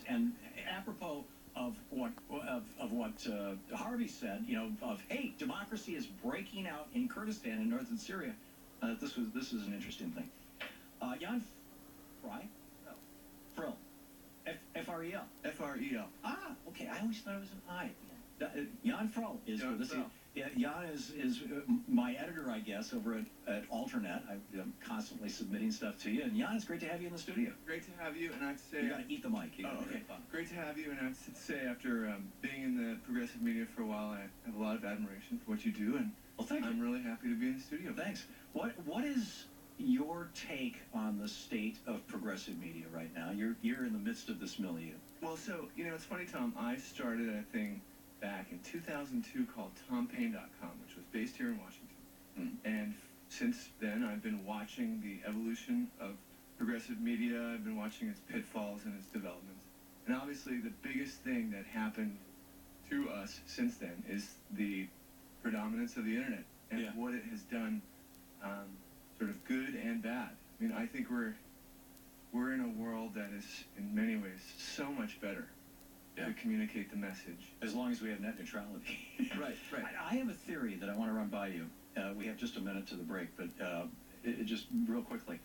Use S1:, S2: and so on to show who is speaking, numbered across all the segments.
S1: and apropos of what Harvey said, of hey, democracy is breaking out in Kurdistan in northern Syria. This is an interesting thing. Jan Frel, F-R-E-L.
S2: F-R-E-L.
S1: Ah, okay. I always thought it was an I. Jan Frel is with us. Yeah, Jan is my editor, I guess, over at AlterNet. I'm constantly submitting stuff to you. And Jan, it's great to have you in the studio.
S2: Great to have you, and I have to say...
S1: You got to eat the mic.
S2: Okay. Great to have you, and I have to say, after being in the progressive media for a while, I have a lot of admiration for what you do, and
S1: thank you.
S2: I'm really happy to be in the studio.
S1: Thanks. What is your take on the state of progressive media right now? You're in the midst of this milieu.
S2: Well, so, it's funny, Tom. I started a thing back in 2002 called ThomPaine.com, which was based here in Washington. And since then, I've been watching the evolution of progressive media. I've been watching its pitfalls and its developments. And obviously, the biggest thing that happened to us since then is the predominance of the internet and what it has done, sort of good and bad. I mean, I think we're in a world that is, in many ways, so much better to communicate the message.
S1: As long as we have net neutrality.
S2: Right.
S1: I have a theory that I want to run by you. We have just a minute to the break, but just real quickly.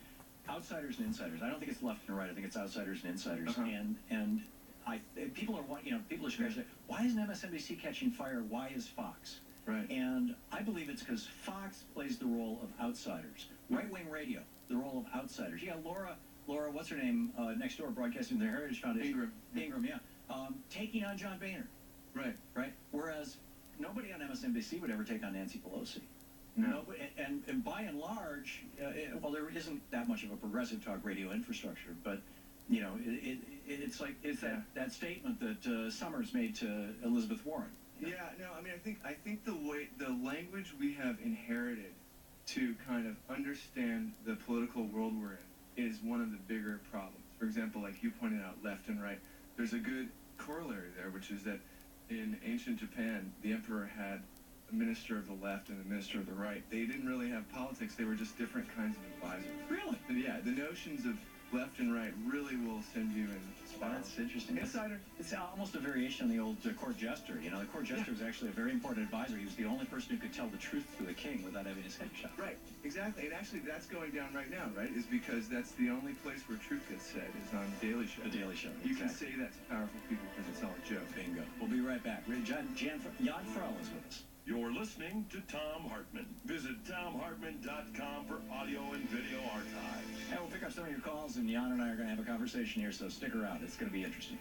S1: Outsiders and insiders. I don't think it's left and right. I think it's outsiders and insiders. And people are scratching. Why isn't MSNBC catching fire? Why is Fox?
S2: Right.
S1: And I believe it's because Fox plays the role of outsiders. Right-wing radio, the role of outsiders. Yeah, Laura, what's her name? Next door, broadcasting the Heritage Foundation. Ingram, yeah. Taking on John Boehner. Right. Whereas nobody on MSNBC would ever take on Nancy Pelosi.
S2: No.
S1: And by and large, there isn't that much of a progressive talk radio infrastructure, but it's like that statement that Summers made to Elizabeth Warren.
S2: Yeah, no, I mean, I think the language we have inherited to kind of understand the political world we're in is one of the bigger problems. For example, like you pointed out, left and right. There's a good corollary there, which is that in ancient Japan, the emperor had a minister of the left and a minister of the right. They didn't really have politics. They were just different kinds of advisors.
S1: Really?
S2: But yeah, the notions of left and right really will send you in spirals.
S1: That's interesting.
S2: Insider.
S1: It's almost a variation on the old court jester. The court jester was actually a very important advisor. He was the only person who could tell the truth to the king without having his head shot.
S2: Right, exactly. And actually, that's going down right now, right? Is because that's the only place where truth gets said is on Daily Show.
S1: The Daily Show.
S2: You can say that to powerful people because it's all a joke.
S1: Bingo. We'll be right back. Jan Frel is with us.
S3: You're listening to Thom Hartmann. Visit ThomHartmann.com for audio and video archives.
S1: And we'll pick up some of your calls, and Jan and I are going to have a conversation here, so stick around. It's going to be interesting.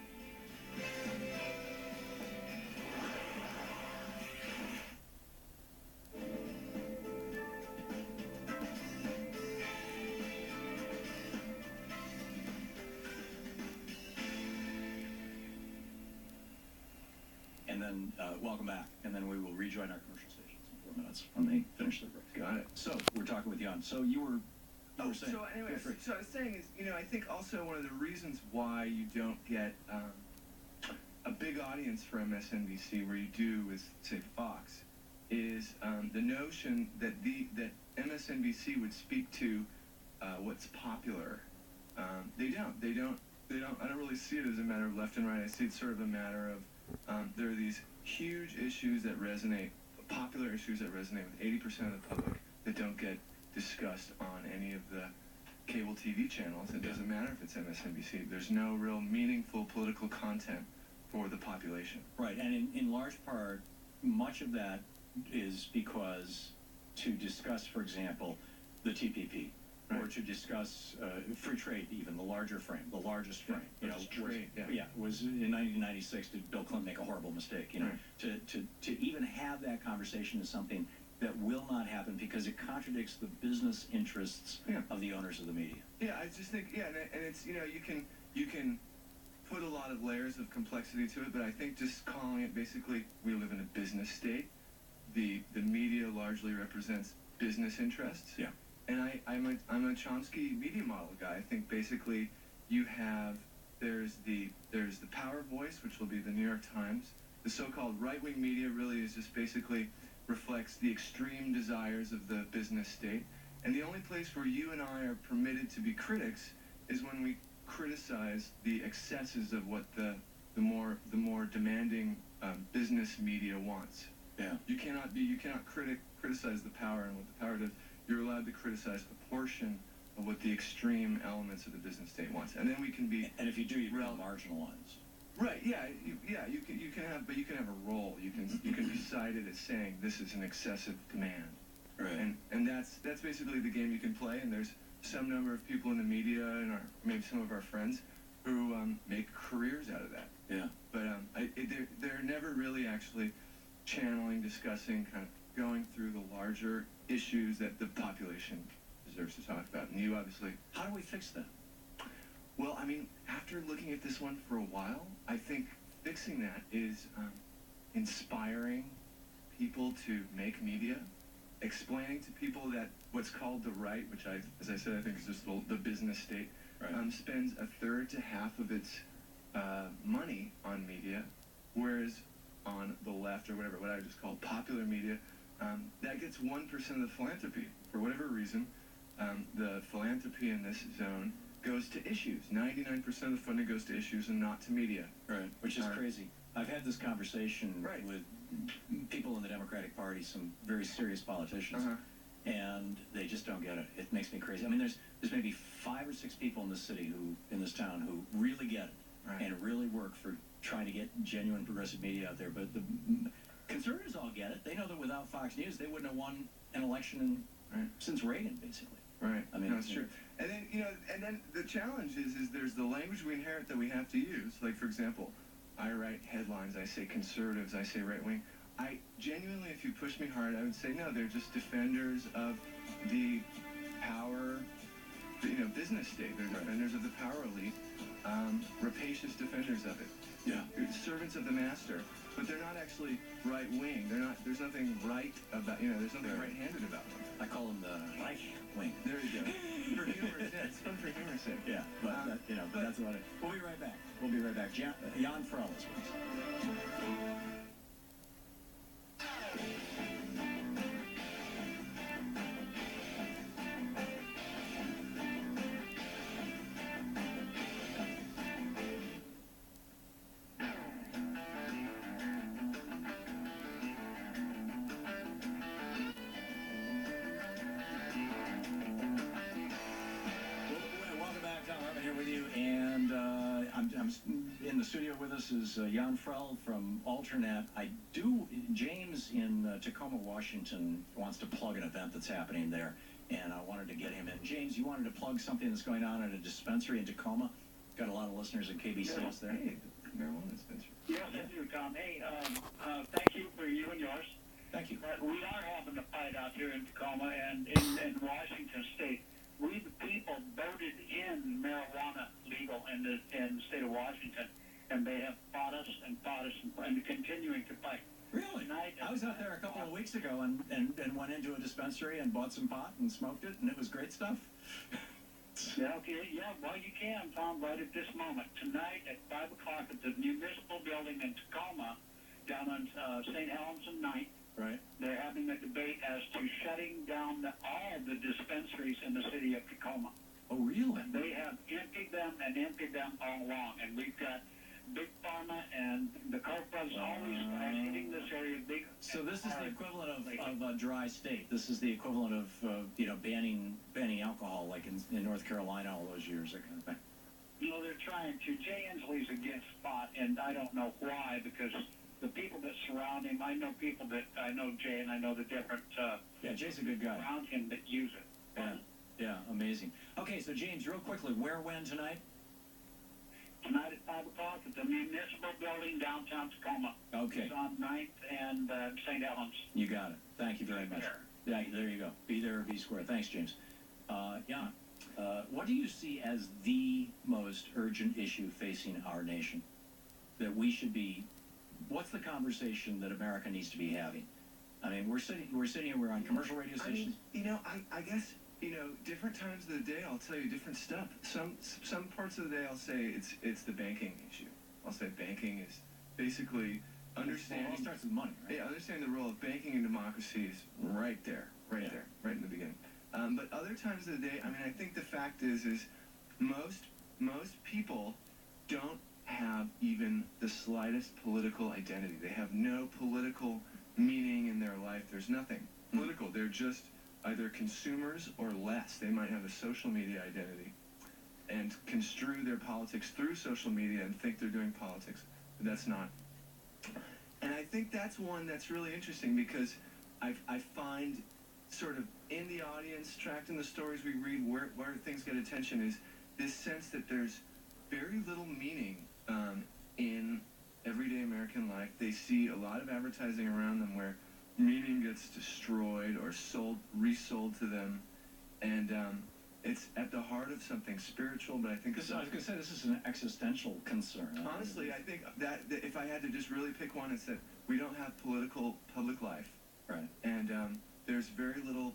S1: And then, welcome back. And then we will rejoin our commercial stations in 4 minutes when they finish their break.
S2: Got it.
S1: So, we're talking with Jan. So, you were saying.
S2: So anyway, so I was saying is, I think also one of the reasons why you don't get a big audience for MSNBC where you do with, say, Fox, is the notion that that MSNBC would speak to what's popular. They don't. I don't really see it as a matter of left and right. I see it sort of a matter of there are these huge issues that resonate, popular issues that resonate with 80% of the public that don't get discussed on any of the cable TV channels. It doesn't matter if it's MSNBC. There's no real meaningful political content for the population.
S1: Right, and in large part, much of that is because to discuss, for example, the TPP, or to discuss free trade, even the larger frame, the largest frame. Was in 1996 did Bill Clinton make a horrible mistake? To even have that conversation is something that will not happen because it contradicts the business interests of the owners of the media. Yeah,
S2: I just think and it's you can put a lot of layers of complexity to it, but I think just calling it basically we live in a business state. The media largely represents business interests.
S1: Yeah.
S2: And I'm a Chomsky media model guy. I think basically there's the power voice, which will be the New York Times. The so-called right-wing media really is just basically reflects the extreme desires of the business state. And the only place where you and I are permitted to be critics is when we criticize the excesses of what the more demanding business media wants.
S1: Yeah.
S2: You cannot criticize the power and what the power does. You're allowed to criticize a portion of what the extreme elements of the business state wants, and then we can be.
S1: And if you do, you become marginalized.
S2: Right. Yeah. You can have a role. You can be cited as saying this is an excessive demand.
S1: Right.
S2: And that's basically the game you can play. And there's some number of people in the media and maybe some of our friends who make careers out of that.
S1: Yeah.
S2: But they're never really actually channeling, discussing, kind of going through the larger issues that the population deserves to talk about. And you obviously.
S1: How do we fix that?
S2: Well, I mean, after looking at this one for a while, I think fixing that is inspiring people to make media, explaining to people that what's called the right, which as I said, I think is just the business state,
S1: right.
S2: Spends a third to half of its money on media, whereas on the left or what I just call popular media, that gets 1% of the philanthropy. For whatever reason, the philanthropy in this zone goes to issues. 99% of the funding goes to issues and not to media.
S1: Right, which is crazy. I've had this conversation
S2: right.
S1: with people in the Democratic Party, some very serious politicians, and they just don't get it. It makes me crazy. I mean, there's maybe 5 or 6 people in this city in this town who really get it and really work for trying to get genuine progressive media out there. But the conservatives all get it. They know that without Fox News, they wouldn't have won an election since Reagan, basically.
S2: Right.
S1: I mean,
S2: no, it's true. And then the challenge is there's the language we inherit that we have to use. Like, for example, I write headlines, I say conservatives, I say right wing. I genuinely, if you push me hard, I would say no, they're just defenders of the power, business state. They're defenders of the power elite, rapacious defenders of it.
S1: Yeah.
S2: Servants of the master. But they're not actually right wing. There's nothing right about, there's nothing right-handed about them.
S1: I call them the right wing.
S2: There you go. For humor's sake. It's fun for humor's sake.
S1: Yeah, but that's about it. We'll be right back. Jan Frel is with us. In the studio with us is Jan Frel from AlterNet. James in Tacoma, Washington wants to plug an event that's happening there, and I wanted to get him in. James, you wanted to plug something that's going on at a dispensary in Tacoma? Got a lot of listeners in KBCS there.
S2: Hey, marijuana dispensary.
S4: Yes, I do, Tom. Hey, thank you for you and yours.
S1: Thank you.
S4: We are having a fight out here in Tacoma and in Washington State. We, the people, voted in marijuana legal in the state of Washington, and they have fought us and continuing to fight.
S1: Really? I was out there a couple of weeks ago and went into a dispensary and bought some pot and smoked it, and it was great stuff.
S4: Yeah, okay, yeah, well, you can, Tom, right at this moment. Tonight at 5 o'clock at the municipal building in Tacoma, down on St. Helens and 9th,
S1: right.
S4: They're having a debate as to shutting down all the dispensaries in the city of Tacoma.
S1: Oh, really?
S4: They have emptied them all along, and we've got Big Pharma and the Cobras always hitting this area big.
S1: So this is the equivalent of a dry state. This is the equivalent of banning alcohol, like in North Carolina all those years, that kind of thing.
S4: They're trying to. Jay Inslee's against pot, and I don't know why, because the people that surround him, I know people that I know Jay, and I know the different.
S1: Yeah, Jay's a good guy.
S4: Around him that use it.
S1: Yeah, amazing. Okay, so James, real quickly, where, when tonight?
S4: Tonight at 5 o'clock at the municipal building downtown Tacoma.
S1: Okay.
S4: It's on 9th and St. Helens.
S1: You got it. Thank you very much. Yeah, there you go. Be there or be square. Thanks, James. Jan, what do you see as the most urgent issue facing our nation that we should be? What's the conversation that America needs to be having? I mean, we're sitting here. We're on commercial radio stations.
S2: I guess. Different times of the day, I'll tell you different stuff. Some parts of the day, I'll say it's the banking issue. I'll say banking is basically understanding.
S1: Well, it all starts with money, right?
S2: Yeah, understanding the role of banking in democracy is right there, right in the beginning. But other times of the day, I mean, I think the fact is most most people don't have even the slightest political identity. They have no political meaning in their life. There's nothing political. They're just either consumers or less. They might have a social media identity and construe their politics through social media and think they're doing politics, but that's not. And I think that's one that's really interesting because I find sort of in the audience, tracked in the stories we read, where things get attention is this sense that there's very little meaning in everyday American life. They see a lot of advertising around them where meaning gets destroyed or resold to them, and it's at the heart of something spiritual. But I think
S1: I was going to say this is an existential concern.
S2: Honestly, I think that if I had to just really pick one, it's that we don't have political public life,
S1: Right.
S2: and there's very little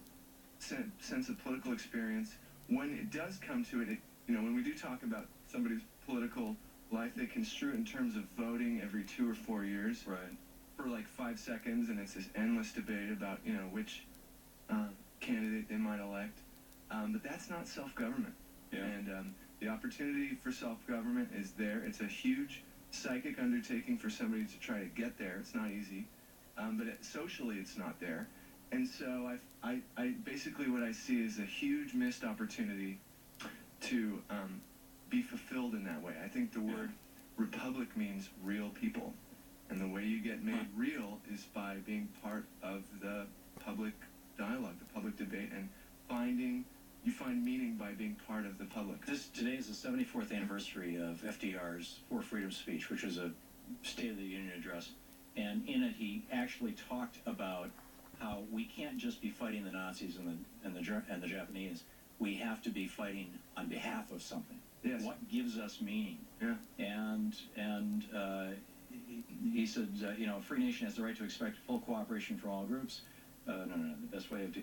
S2: sense of political experience. When it does come to it, when we do talk about somebody's political life, they construe it in terms of voting every 2 or 4 years.
S1: Right.
S2: For like 5 seconds, and it's this endless debate about which candidate they might elect. But that's not self-government.
S1: Yeah.
S2: And the opportunity for self-government is there. It's a huge psychic undertaking for somebody to try to get there. It's not easy, but socially it's not there. And so I basically what I see is a huge missed opportunity to be fulfilled in that way. I think the word republic means real people. And the way you get made real is by being part of the public dialogue, the public debate, and you find meaning by being part of the public.
S1: Today is the 74th anniversary of FDR's For Freedom speech, which was a State of the Union address. And in it, he actually talked about how we can't just be fighting the Nazis and the Japanese. We have to be fighting on behalf of something.
S2: Yes.
S1: What gives us meaning?
S2: Yeah.
S1: And he said, a free nation has the right to expect full cooperation from all groups. The best way of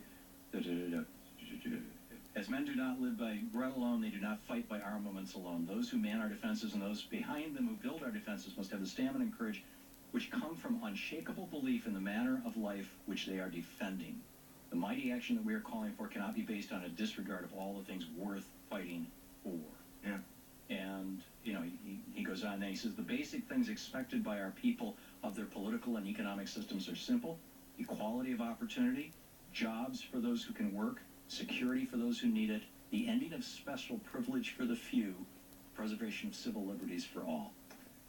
S1: as men do not live by bread alone, they do not fight by armaments alone. Those who man our defenses and those behind them who build our defenses must have the stamina and courage which come from unshakable belief in the manner of life which they are defending. The mighty action that we are calling for cannot be based on a disregard of all the things worth fighting for.
S2: Yeah.
S1: And, he goes on and he says, the basic things expected by our people of their political and economic systems are simple: equality of opportunity, jobs for those who can work, security for those who need it, the ending of special privilege for the few, preservation of civil liberties for all.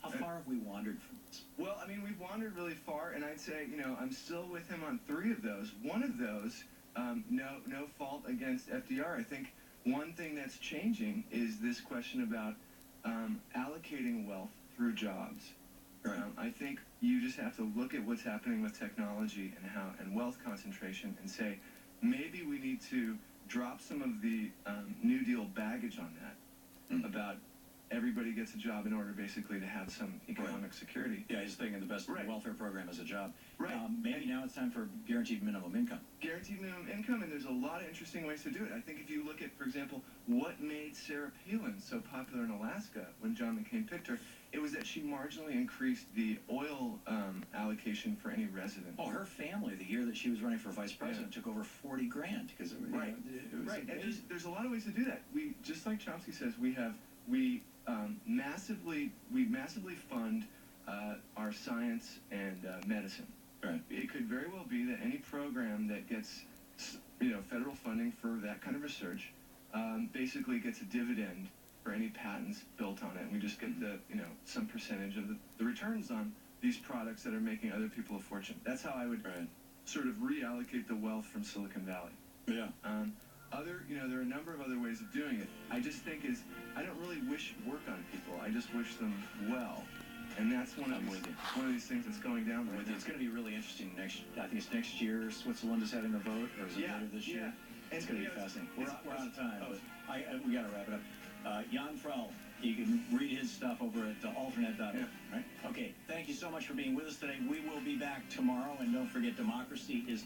S1: How far have we wandered from this?
S2: Well, we've wandered really far, and I'd say, I'm still with him on 3 of those. One of those, no fault against FDR. I think one thing that's changing is this question about allocating wealth through jobs.
S1: Right.
S2: I think you just have to look at what's happening with technology and wealth concentration and say, maybe we need to drop some of the New Deal baggage on that, about everybody gets a job in order basically to have some economic security.
S1: Yeah, he's thinking the best
S2: Right.
S1: welfare program is a job.
S2: Right.
S1: Maybe now it's time for guaranteed minimum income.
S2: Guaranteed minimum income, and there's a lot of interesting ways to do it. I think if you look at, for example, what made Sarah Palin so popular in Alaska when John McCain picked her, it was that she marginally increased the oil allocation for any resident.
S1: Oh, her family, the year that she was running for vice president, took over $40,000 because it was
S2: Right, and
S1: amazing.
S2: there's a lot of ways to do that. We, just like Chomsky says, we massively fund our science and medicine.
S1: Right.
S2: It could very well be that any program that gets federal funding for that kind of research basically gets a dividend for any patents built on it, and we just get some percentage of the returns on these products that are making other people a fortune. That's how I would sort of reallocate the wealth from Silicon Valley.
S1: Yeah.
S2: There are a number of other ways of doing it. I just think I don't really wish work on people. I just wish them well. And that's one of these things that's going down right now.
S1: It's going to be really interesting I think it's next year. Switzerland is having a vote, or is it later this year? It's going to be fascinating. We're out of time, but we got to wrap it up. Jan Frel, you can read his stuff over at AlterNet.org. Right? Okay, thank you so much for being with us today. We will be back tomorrow, and don't forget, democracy is